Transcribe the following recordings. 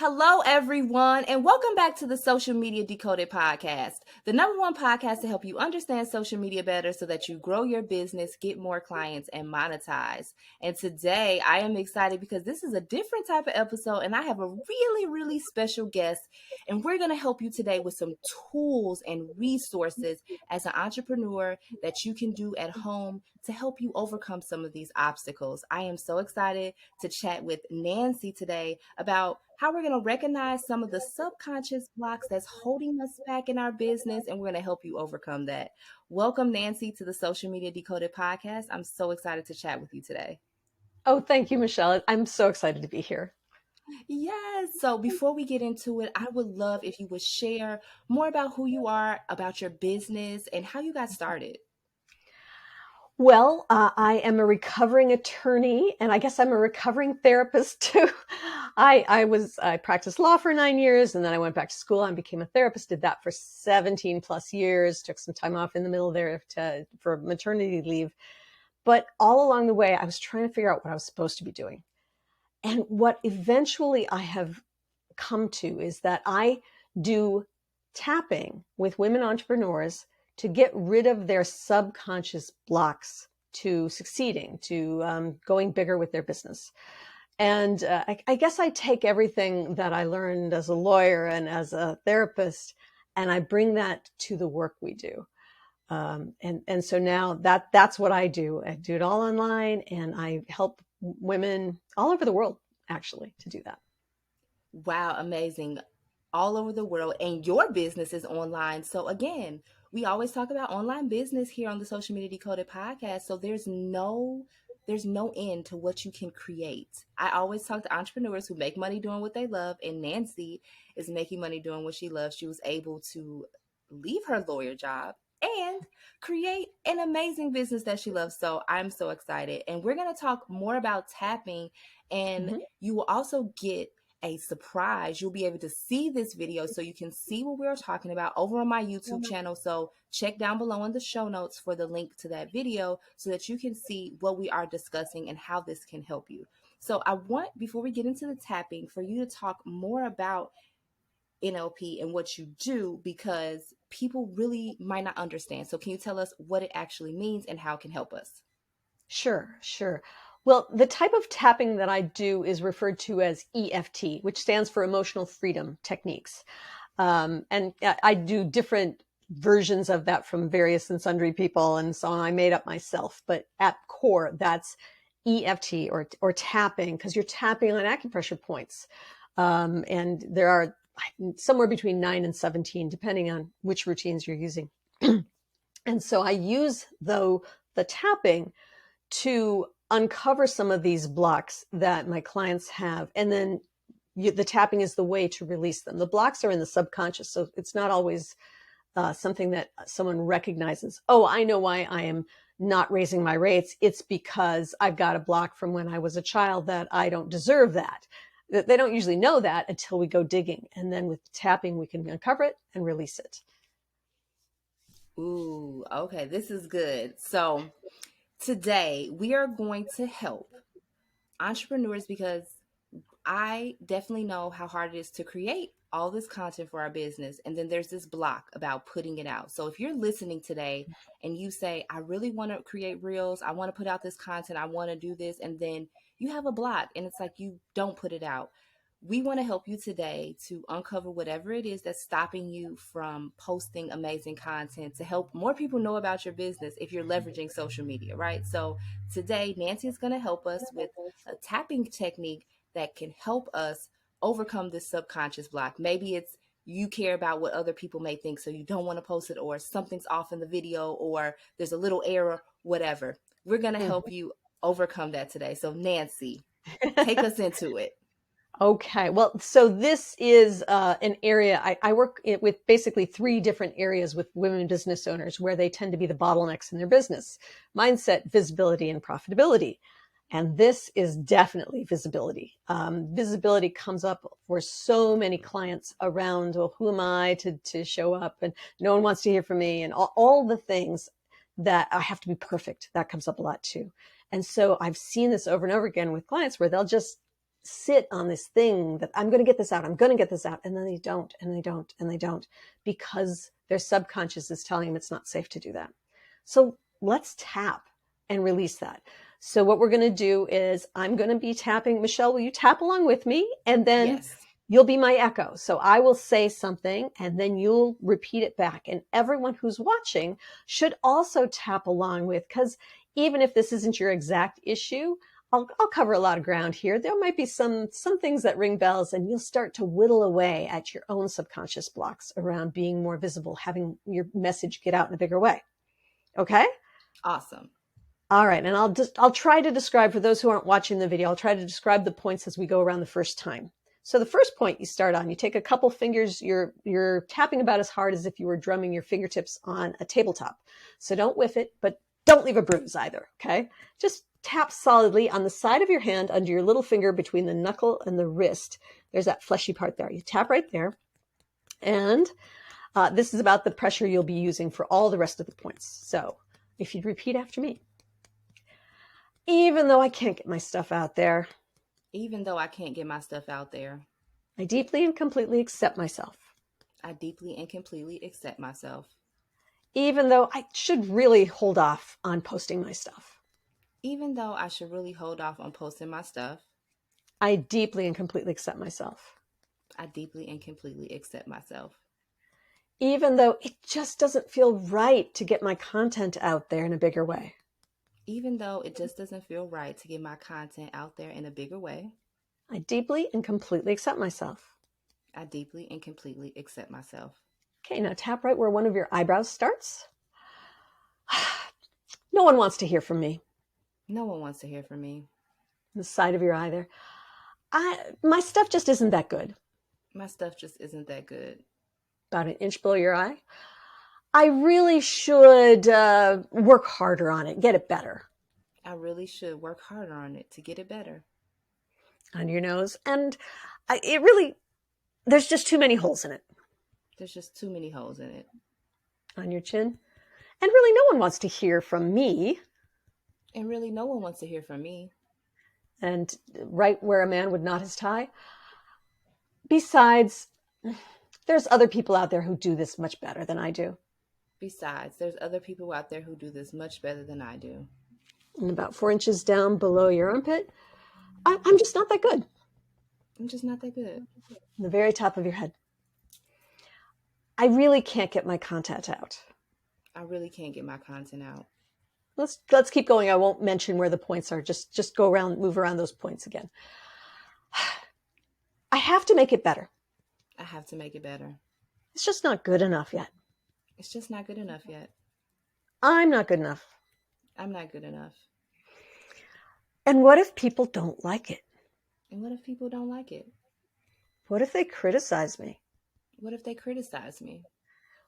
Hello, everyone, and welcome back to the Social Media Decoded podcast, the number one podcast to help you understand social media better so that you grow your business, get more clients, and monetize. And today I am excited because this is a different type of episode, and I have a really, really special guest. And we're going to help you today with some tools and resources as an entrepreneur that you can do at home to help you overcome some of these obstacles. I am so excited to chat with Nancy today about how we're going to recognize some of the subconscious blocks that's holding us back in our business, and we're going to help you overcome that. Welcome, Nancy, to the Social Media Decoded podcast. I'm so excited to chat with you today. Oh, thank you, Michelle. I'm so excited to be here. Yes. So before we get into it, I would love if you would share more about who you are, about your business, and how you got started. Well, I am a recovering attorney, and I guess I'm a recovering therapist too. I practiced law for 9 years, and then I went back to school and became a therapist. Did that for 17 plus years. Took some time off in the middle there for maternity leave. But all along the way, I was trying to figure out what I was supposed to be doing. And what eventually I have come to is that I do tapping with women entrepreneurs to get rid of their subconscious blocks to succeeding, to going bigger with their business. And I guess I take everything that I learned as a lawyer and as a therapist, and I bring that to the work we do. And so now that's what I do. I do it all online, and I help women all over the world, actually, to do that. Wow, amazing. All over the world, and your business is online. So again, we always talk about online business here on the Social Media Decoded podcast. So there's no end to what you can create. I always talk to entrepreneurs who make money doing what they love, and Nancy is making money doing what she loves. She was able to leave her lawyer job and create an amazing business that she loves. So I'm so excited. And we're going to talk more about tapping, and Mm-hmm. you will also get a surprise. You'll be able to see this video so you can see what we're talking about over on my YouTube channel. So check down below in the show notes for the link to that video so that you can see what we are discussing and how this can help you. So I want, before we get into the tapping, for you to talk more about NLP and what you do, because people really might not understand. So can you tell us what it actually means and how it can help us? Sure. Well, the type of tapping that I do is referred to as EFT, which stands for Emotional Freedom Techniques. And I do different versions of that from various and sundry people, and so on. I made up myself, but at core, that's EFT or tapping, because you're tapping on acupressure points. And there are somewhere between 9 and 17, depending on which routines you're using. And so I use, though, the tapping to uncover some of these blocks that my clients have. And then the tapping is the way to release them. The blocks are in the subconscious, so it's not always something that someone recognizes. Oh, I know why I am not raising my rates. It's because I've got a block from when I was a child that I don't deserve that. They don't usually know that until we go digging. And then with tapping, we can uncover it and release it. Ooh, okay, this is good. So today we are going to help entrepreneurs, because I definitely know how hard it is to create all this content for our business. And then there's this block about putting it out. So if you're listening today and you say, I really want to create reels, I want to put out this content, I want to do this, and then you have a block and it's like you don't put it out. We want to help you today to uncover whatever it is that's stopping you from posting amazing content to help more people know about your business if you're leveraging social media, right? So today, Nancy is going to help us with a tapping technique that can help us overcome this subconscious block. Maybe it's you care about what other people may think, so you don't want to post it, or something's off in the video, or there's a little error, whatever. We're going to help you overcome that today. So Nancy, take us into it. Okay, well, so this is an area I work with basically 3 different areas with women business owners where they tend to be the bottlenecks in their business: mindset, visibility, and profitability. And this is definitely visibility. Visibility comes up for so many clients around, well, who am I to show up? And no one wants to hear from me, and all the things that I have to be perfect. That comes up a lot too. And so I've seen this over and over again with clients where they'll just sit on this thing that I'm going to get this out, I'm going to get this out, and then they don't, and they don't, and they don't, because their subconscious is telling them it's not safe to do that. So let's tap and release that. So what we're going to do is I'm going to be tapping. Michelle, will you tap along with me? And then Yes. you'll be my echo. So I will say something and then you'll repeat it back. And everyone who's watching should also tap along with, because even if this isn't your exact issue, I'll cover a lot of ground here. There might be some things that ring bells, and you'll start to whittle away at your own subconscious blocks around being more visible, having your message get out in a bigger way. Okay? Awesome. All right. And I'll try to describe, for those who aren't watching the video, I'll try to describe the points as we go around the first time. So the first point you start on, you take a couple fingers, you're tapping about as hard as if you were drumming your fingertips on a tabletop. So don't whiff it, but don't leave a bruise either. Okay? Just tap solidly on the side of your hand under your little finger between the knuckle and the wrist. There's that fleshy part there. You tap right there. And this is about the pressure you'll be using for all the rest of the points. So if you'd repeat after me. Even though I can't get my stuff out there, Even though I can't get my stuff out there, I deeply and completely accept myself. I deeply and completely accept myself. Even though I should really hold off on posting my stuff, Even though I should really hold off on posting my stuff, I deeply and completely accept myself. I deeply and completely accept myself. Even though it just doesn't feel right to get my content out there in a bigger way, Even though it just doesn't feel right to get my content out there in a bigger way, I deeply and completely accept myself. I deeply and completely accept myself. Okay, now tap right where one of your eyebrows starts. No one wants to hear from me. No one wants to hear from me. The side of your eye there. My stuff just isn't that good. My stuff just isn't that good. About an inch below your eye. I really should work harder on it, get it better. I really should work harder on it to get it better. On your nose. And there's just too many holes in it. There's just too many holes in it. On your chin. And really, no one wants to hear from me. And really, no one wants to hear from me. And right where a man would knot his tie. Besides, there's other people out there who do this much better than I do. Besides, there's other people out there who do this much better than I do. And about 4 inches down below your armpit, I'm just not that good. I'm just not that good. The very top of your head. I really can't get my content out. I really can't get my content out. Let's keep going. I won't mention where the points are. Just go around, move around those points again. I have to make it better. I have to make it better. It's just not good enough yet. It's just not good enough yet. I'm not good enough. I'm not good enough. And what if people don't like it? And what if people don't like it? What if they criticize me? What if they criticize me?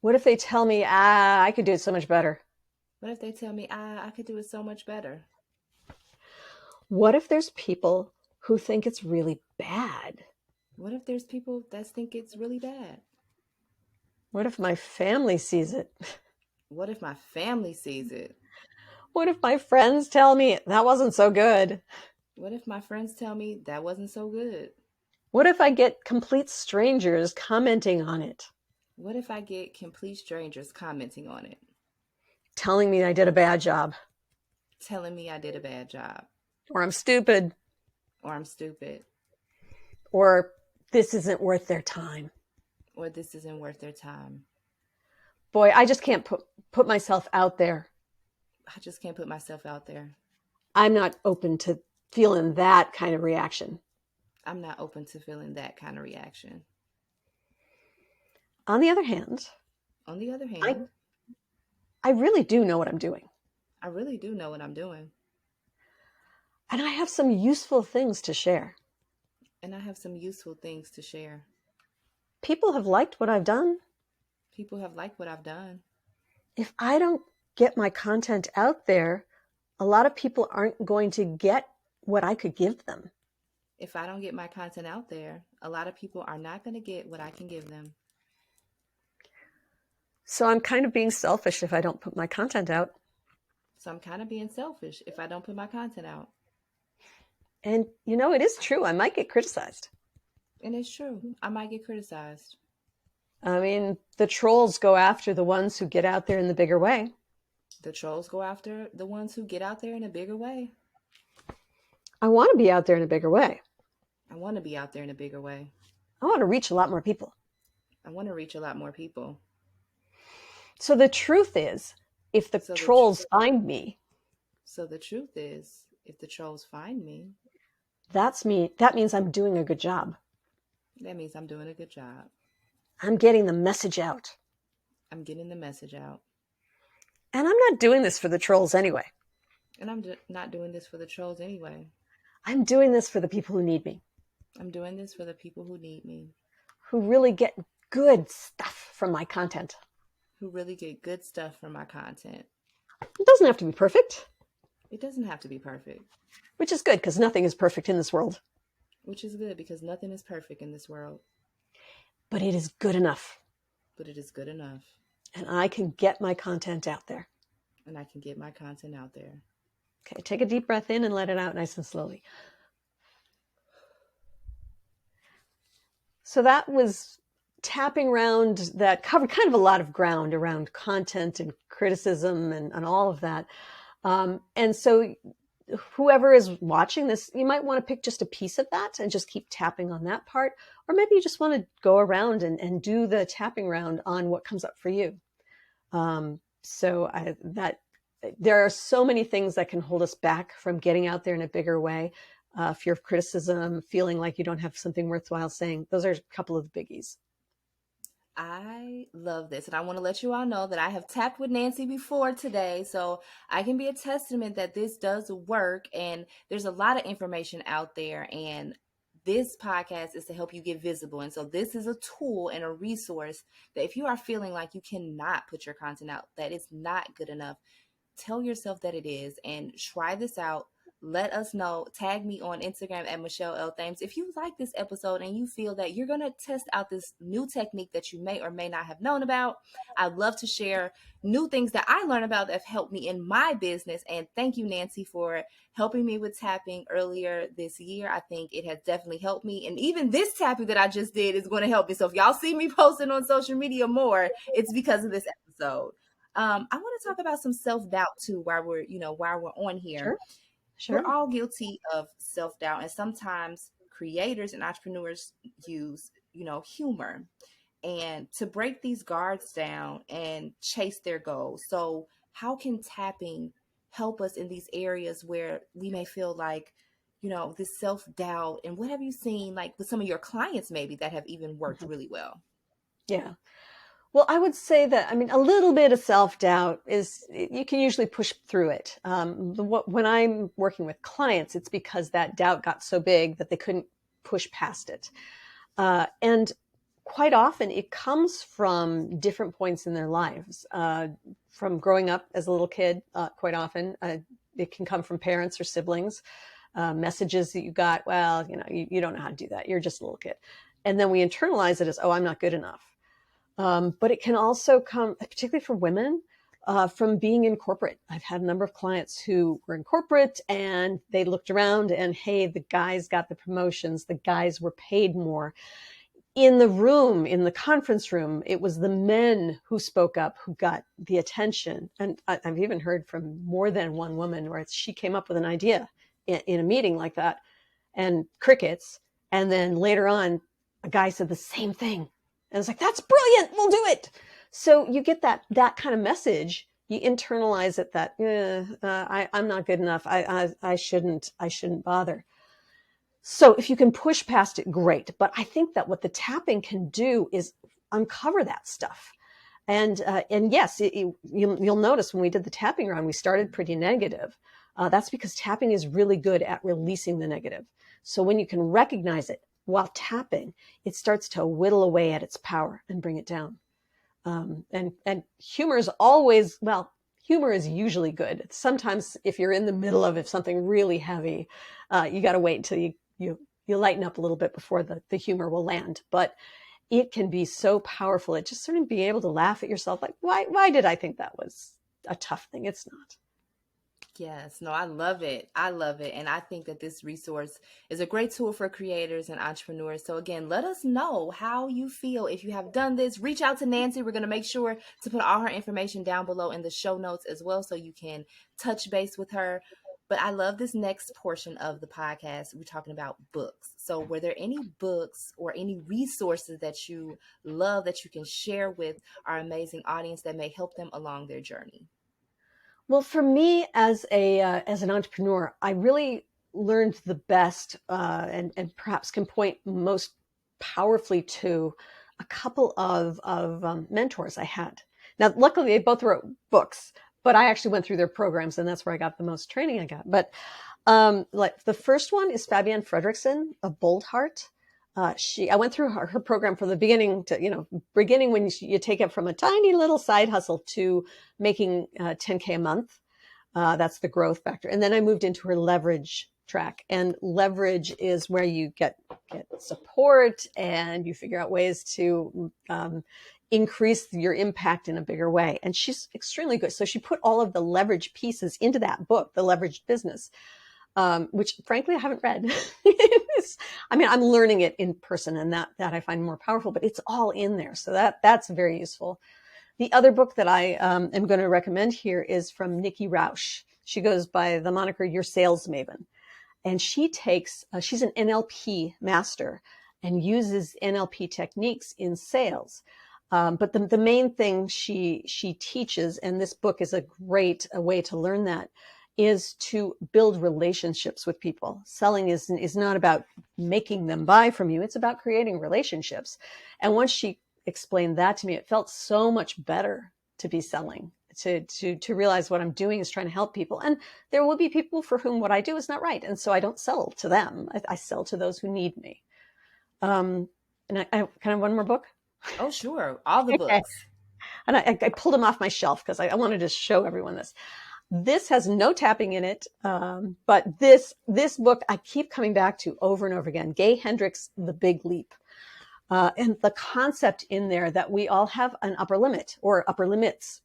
What if they tell me, I could do it so much better? What if they tell me I could do it so much better? What if there's people who think it's really bad? What if there's people that think it's really bad? What if my family sees it? What if my family sees it? What if my friends tell me that wasn't so good? What if my friends tell me that wasn't so good? What if I get complete strangers commenting on it? What if I get complete strangers commenting on it? Telling me I did a bad job. Telling me I did a bad job. Or I'm stupid. Or I'm stupid. Or this isn't worth their time. Or this isn't worth their time. Boy, I just can't put myself out there. I just can't put myself out there. I'm not open to feeling that kind of reaction. I'm not open to feeling that kind of reaction. On the other hand, I really do know what I'm doing. I really do know what I'm doing. And I have some useful things to share. And I have some useful things to share. People have liked what I've done. People have liked what I've done. If I don't get my content out there, a lot of people aren't going to get what I could give them. If I don't get my content out there, a lot of people are not going to get what I can give them. So I'm kind of being selfish if I don't put my content out. So I'm kind of being selfish if I don't put my content out. And, it is true. I might get criticized. And it's true. I might get criticized. I mean, the trolls go after the ones who get out there in the bigger way. The trolls go after the ones who get out there in a bigger way. I want to be out there in a bigger way. I want to be out there in a bigger way. I want to reach a lot more people. I want to reach a lot more people. So the truth is, if the So the trolls find me, so the truth is, if the trolls find me, that's me. That means I'm doing a good job. that means I'm doing a good job. I'm getting the message out. I'm getting the message out. And I'm not doing this for the trolls anyway. And I'm not doing this for the trolls anyway. I'm doing this for the people who need me. I'm doing this for the people who need me. Who really get good stuff from my content. Who really get good stuff from my content. It doesn't have to be perfect. It doesn't have to be perfect. Which is good, because nothing is perfect in this world. Which is good, because nothing is perfect in this world. But it is good enough. But it is good enough. And I can get my content out there. And I can get my content out there. Okay, take a deep breath in and let it out nice and slowly. So that was tapping around, that covered kind of a lot of ground around content and criticism and all of that. And so whoever is watching this, you might want to pick just a piece of that and just keep tapping on that part. Or maybe you just want to go around and do the tapping round on what comes up for you. There are so many things that can hold us back from getting out there in a bigger way. Fear of criticism, feeling like you don't have something worthwhile saying. Those are a couple of the biggies. I love this. And I want to let you all know that I have tapped with Nancy before today. So I can be a testament that this does work. And there's a lot of information out there. And this podcast is to help you get visible. And so this is a tool and a resource that if you are feeling like you cannot put your content out, that it's not good enough, tell yourself that it is and try this out. Let us know. Tag me on Instagram at Michelle L. Thames. If you like this episode and you feel that you're going to test out this new technique that you may or may not have known about, I'd love to share new things that I learned about that have helped me in my business. And thank you, Nancy, for helping me with tapping earlier this year. I think it has definitely helped me. And even this tapping that I just did is going to help me. So if y'all see me posting on social media more, it's because of this episode. I want to talk about some self-doubt too while we're on here. Sure. We're all guilty of self-doubt, and sometimes creators and entrepreneurs use, humor and to break these guards down and chase their goals. So how can tapping help us in these areas where we may feel like, this self-doubt? And what have you seen like with some of your clients maybe that have even worked really well? Yeah. Well, I would say that, a little bit of self-doubt is, you can usually push through it. When I'm working with clients, it's because that doubt got so big that they couldn't push past it. And quite often it comes from different points in their lives. From growing up as a little kid, quite often, it can come from parents or siblings, messages that you got, well, you don't know how to do that. You're just a little kid. And then we internalize it as, oh, I'm not good enough. But it can also come, particularly for women, from being in corporate. I've had a number of clients who were in corporate and they looked around and, hey, the guys got the promotions, the guys were paid more. In the conference room, it was the men who spoke up, who got the attention. And I've even heard from more than one woman where she came up with an idea in a meeting like that, and crickets. And then later on, a guy said the same thing. And it's like, that's brilliant. We'll do it. So you get that kind of message. You internalize it that I'm not good enough. I shouldn't bother. So if you can push past it, great. But I think that what the tapping can do is uncover that stuff. And yes, you'll notice when we did the tapping round, we started pretty negative. That's because tapping is really good at releasing the negative. So when you can recognize it while tapping, it starts to whittle away at its power and bring it down. And humor is humor is usually good. Sometimes if you're in the middle of something really heavy, you got to wait until you lighten up a little bit before the humor will land. But it can be so powerful. It just sort of being able to laugh at yourself, like, why did I think that was a tough thing? It's not. Yes, no, I love it. I love it. And I think that this resource is a great tool for creators and entrepreneurs. So, again, let us know how you feel. If you have done this, reach out to Nancy. We're going to make sure to put all her information down below in the show notes as well so you can touch base with her. But I love this next portion of the podcast. We're talking about books. So, were there any books or any resources that you love that you can share with our amazing audience that may help them along their journey? Well, for me as an entrepreneur, I really learned the best and perhaps can point most powerfully to a couple of mentors I had. Now, luckily, they both wrote books, but I actually went through their programs, and that's where I got the most training I got. But like the first one is Fabienne Fredrickson of Bold Heart. I went through her program from the beginning to, beginning when you take it from a tiny little side hustle to making 10K a month. That's the growth factor. And then I moved into her leverage track, and leverage is where you get support and you figure out ways to increase your impact in a bigger way. And she's extremely good. So she put all of the leverage pieces into that book, The Leveraged Business, which frankly I haven't read. I mean, I'm learning it in person, and that I find more powerful, but it's all in there. So that's very useful. The other book that I am going to recommend here is from Nikki Rausch. She goes by the moniker Your Sales Maven. And she's an NLP master and uses NLP techniques in sales. But the main thing she teaches, and this book is a way to learn that, is to build relationships with people. Selling is not about making them buy from you. It's about creating relationships. And once she explained that to me, it felt so much better to be selling, to realize what I'm doing is trying to help people. And there will be people for whom what I do is not right. And so I don't sell to them. I sell to those who need me. And I kind of one more book. Oh, sure. All the Okay. books. And I pulled them off my shelf because I wanted to show everyone this. This has no tapping in it, but this book I keep coming back to over and over again. Gay Hendricks' The Big Leap. And the concept in there that we all have an upper limit or upper limits,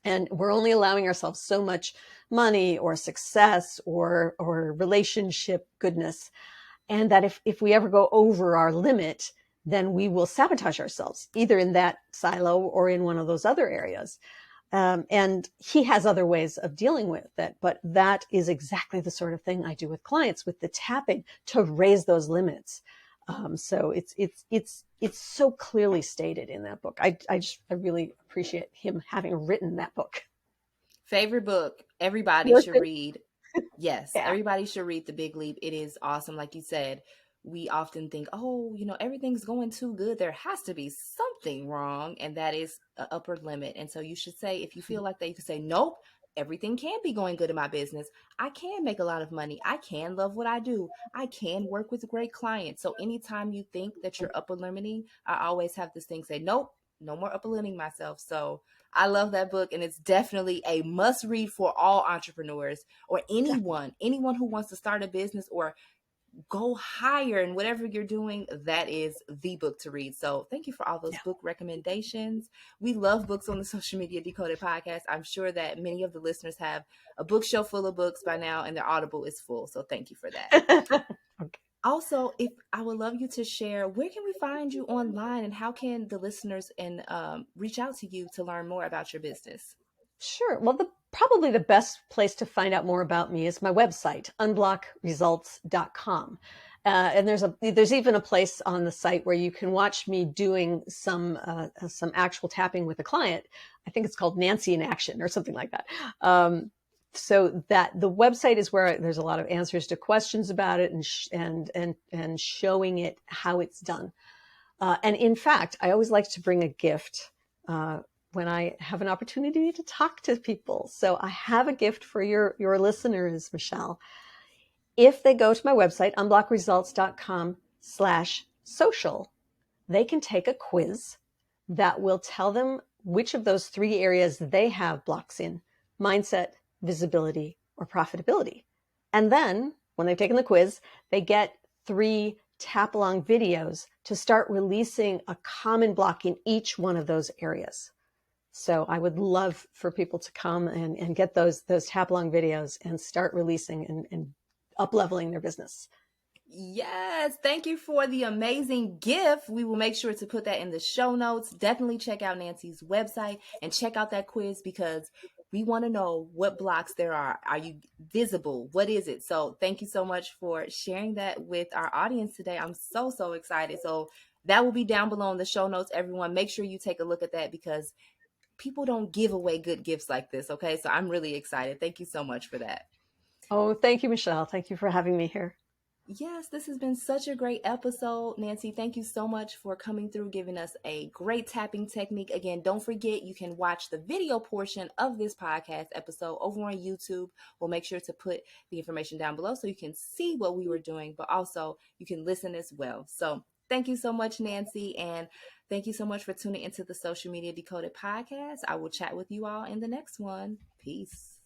and we're only allowing ourselves so much money or success or relationship goodness. And that if we ever go over our limit, then we will sabotage ourselves, either in that silo or in one of those other areas. And he has other ways of dealing with that, but that is exactly the sort of thing I do with clients, with the tapping to raise those limits. So it's so clearly stated in that book. I really appreciate him having written that book. Favorite book everybody Yours should too? read. Yes, Yeah. everybody should read The Big Leap. It is awesome. Like you said, we often think, oh, everything's going too good. There has to be something wrong, and that is an upper limit. And so you should say, if you feel like that, you can say, nope, everything can be going good in my business. I can make a lot of money. I can love what I do. I can work with great clients. So anytime you think that you're upper limiting, I always have this thing say, nope, no more upper limiting myself. So I love that book, and it's definitely a must read for all entrepreneurs or anyone who wants to start a business or go higher in whatever you're doing. That is the book to read. So thank you for all those Yeah. book recommendations. We love books on the Social Media Decoded podcast. I'm sure that many of the listeners have a bookshelf full of books by now, and their Audible is full. So thank you for that. Okay. Also, if I would love you to share, where can we find you online, and how can the listeners and reach out to you to learn more about your business? Sure. Well, probably the best place to find out more about me is my website, unblockresults.com. And there's even a place on the site where you can watch me doing some actual tapping with a client. I think it's called Nancy in Action or something like that. So that the website is where there's a lot of answers to questions about it and showing it how it's done. And in fact, I always like to bring a gift when I have an opportunity to talk to people. So I have a gift for your listeners, Michelle. If they go to my website, unblockresults.com/social, they can take a quiz that will tell them which of those 3 areas they have blocks in: mindset, visibility, or profitability. And then when they've taken the quiz, they get 3 tap along videos to start releasing a common block in each one of those areas. So I would love for people to come and get those tap along videos and start releasing and up leveling their business. Yes, thank you for the amazing gift. We will make sure to put that in the show notes. Definitely check out Nancy's website and check out that quiz because we want to know what blocks there are. Are you visible? What is it? So, thank you so much for sharing that with our audience today. I'm so, so excited. So, that will be down below in the show notes. Everyone, make sure you take a look at that because people don't give away good gifts like this. Okay. So, I'm really excited. Thank you so much for that. Oh, thank you, Michelle. Thank you for having me here. Yes, this has been such a great episode. Nancy, thank you so much for coming through, giving us a great tapping technique. Again, don't forget you can watch the video portion of this podcast episode over on YouTube. We'll make sure to put the information down below so you can see what we were doing, but also you can listen as well. So thank you so much, Nancy. And thank you so much for tuning into the Social Media Decoded podcast. I will chat with you all in the next one. Peace.